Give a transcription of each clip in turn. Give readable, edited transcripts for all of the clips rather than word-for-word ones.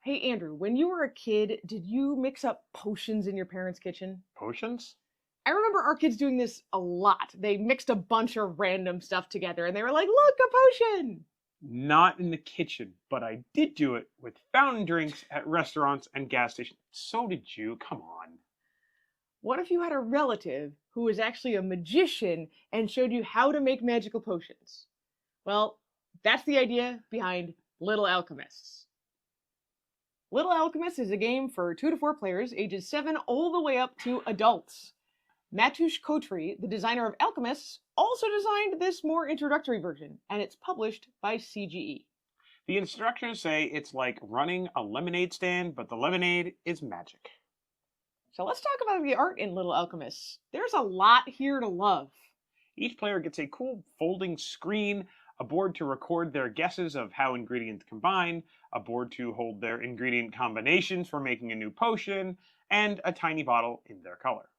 Hey, Andrew, when you were a kid, did you mix up potions in your parents' kitchen? Potions? I remember our kids doing this a lot. They mixed a bunch of random stuff together and they were like, look, a potion! Not in the kitchen, but I did do it with fountain drinks at restaurants and gas stations. So did you. Come on. What if you had a relative who was actually a magician and showed you how to make magical potions? Well, that's the idea behind Little Alchemists. Little Alchemists is a game for 2 to 4 players, ages 7 all the way up to adults. Matush Kotri, the designer of Alchemists, also designed this more introductory version, and it's published by CGE. The instructions say it's like running a lemonade stand, but the lemonade is magic. So let's talk about the art in Little Alchemists. There's a lot here to love. Each player gets a cool folding screen, a board to record their guesses of how ingredients combine, a board to hold their ingredient combinations for making a new potion, and a tiny bottle in their color.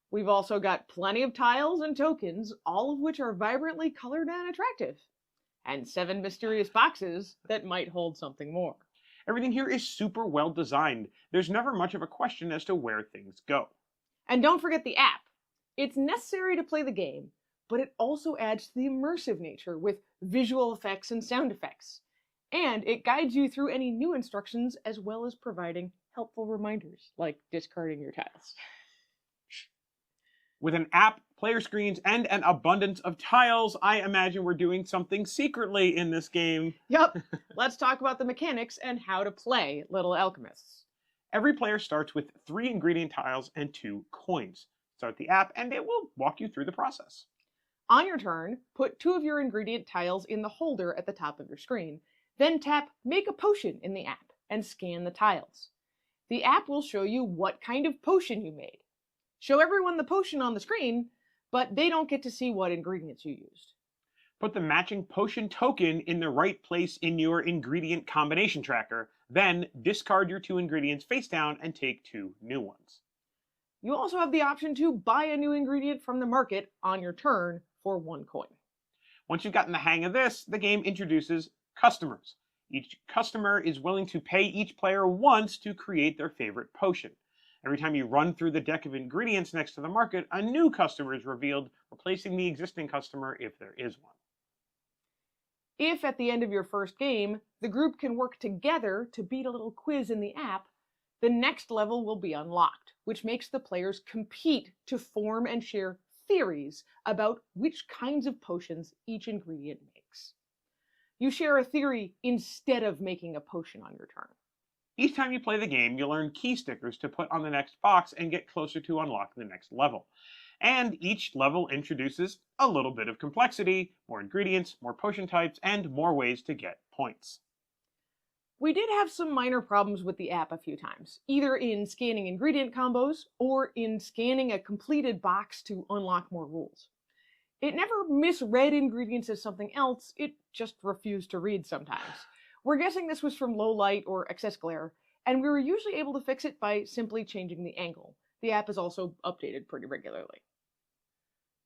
We've also got plenty of tiles and tokens, all of which are vibrantly colored and attractive. And 7 mysterious boxes that might hold something more. Everything here is super well designed. There's never much of a question as to where things go. And don't forget the app. It's necessary to play the game, but it also adds to the immersive nature with visual effects and sound effects. And it guides you through any new instructions as well as providing helpful reminders, like discarding your tiles. With an app, player screens, and an abundance of tiles, I imagine we're doing something secretly in this game. Yup, let's talk about the mechanics and how to play Little Alchemists. Every player starts with 3 ingredient tiles and 2 coins. Start the app and it will walk you through the process. On your turn, put 2 of your ingredient tiles in the holder at the top of your screen. Then tap Make a Potion in the app and scan the tiles. The app will show you what kind of potion you made. Show everyone the potion on the screen, but they don't get to see what ingredients you used. Put the matching potion token in the right place in your ingredient combination tracker. Then discard your 2 ingredients face down and take 2 new ones. You also have the option to buy a new ingredient from the market on your turn for 1 coin. Once you've gotten the hang of this, the game introduces customers. Each customer is willing to pay each player once to create their favorite potion. Every time you run through the deck of ingredients next to the market, a new customer is revealed, replacing the existing customer if there is one. If at the end of your first game, the group can work together to beat a little quiz in the app, the next level will be unlocked, which makes the players compete to form and share theories about which kinds of potions each ingredient makes. You share a theory instead of making a potion on your turn. Each time you play the game, you'll earn key stickers to put on the next box and get closer to unlock the next level. And each level introduces a little bit of complexity, more ingredients, more potion types, and more ways to get points. We did have some minor problems with the app a few times, either in scanning ingredient combos or in scanning a completed box to unlock more rules. It never misread ingredients as something else, it just refused to read sometimes. We're guessing this was from low light or excess glare, and we were usually able to fix it by simply changing the angle. The app is also updated pretty regularly.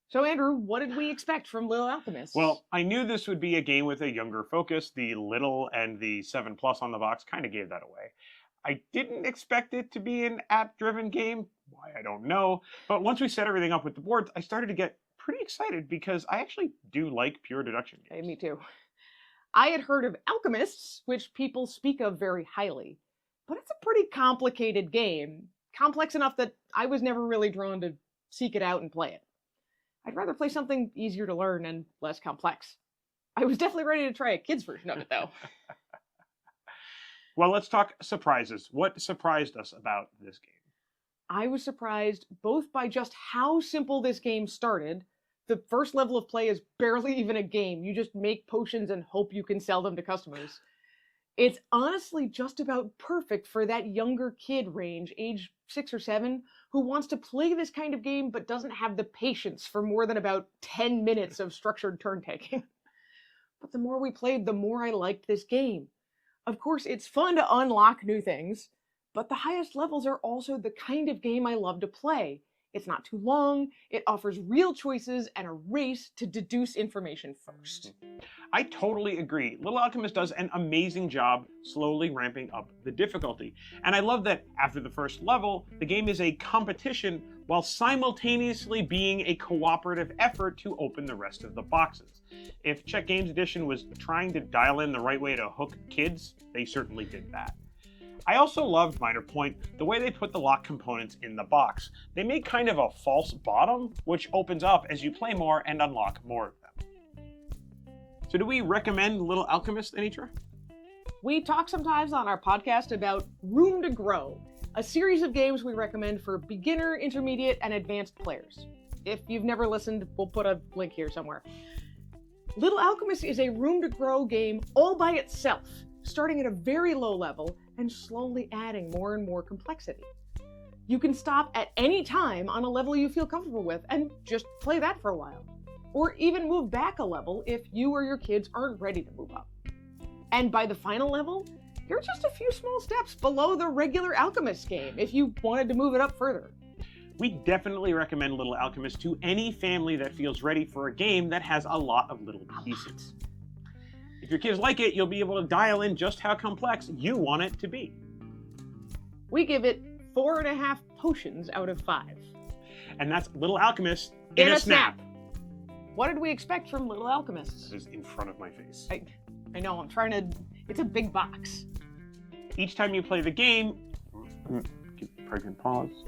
So Andrew, what did we expect from Little Alchemists? Well, I knew this would be a game with a younger focus. The little and the 7+ on the box kind of gave that away. I didn't expect it to be an app-driven game. Why, I don't know. But once we set everything up with the boards, I started to get pretty excited because I actually do like pure deduction games. Hey, me too. I had heard of Alchemists, which people speak of very highly, but it's a pretty complicated game. Complex enough that I was never really drawn to seek it out and play it. I'd rather play something easier to learn and less complex. I was definitely ready to try a kid's version of it, though. Well, let's talk surprises. What surprised us about this game? I was surprised both by just how simple this game started. The first level of play is barely even a game. You just make potions and hope you can sell them to customers. It's honestly just about perfect for that younger kid range, age 6 or 7, who wants to play this kind of game but doesn't have the patience for more than about 10 minutes of structured turn taking. But the more we played, the more I liked this game. Of course, it's fun to unlock new things, but the highest levels are also the kind of game I love to play. It's not too long, it offers real choices and a race to deduce information first. I totally agree. Little Alchemist does an amazing job slowly ramping up the difficulty. And I love that after the first level, the game is a competition while simultaneously being a cooperative effort to open the rest of the boxes. If Czech Games Edition was trying to dial in the right way to hook kids, they certainly did that. I also loved, minor point, the way they put the lock components in the box. They make kind of a false bottom, which opens up as you play more and unlock more of them. So do we recommend Little Alchemist, Anitra? We talk sometimes on our podcast about Room to Grow, a series of games we recommend for beginner, intermediate, and advanced players. If you've never listened, we'll put a link here somewhere. Little Alchemist is a Room to Grow game all by itself, starting at a very low level and slowly adding more and more complexity. You can stop at any time on a level you feel comfortable with and just play that for a while. Or even move back a level if you or your kids aren't ready to move up. And by the final level, you're just a few small steps below the regular Alchemist game if you wanted to move it up further. We definitely recommend Little Alchemist to any family that feels ready for a game that has a lot of little pieces. If your kids like it, you'll be able to dial in just how complex you want it to be. We give it 4.5 potions out of 5. And that's Little Alchemist in a snap. What did we expect from Little Alchemists? It is in front of my face. I know, I'm trying to... It's a big box. Each time you play the game... Pregnant pause.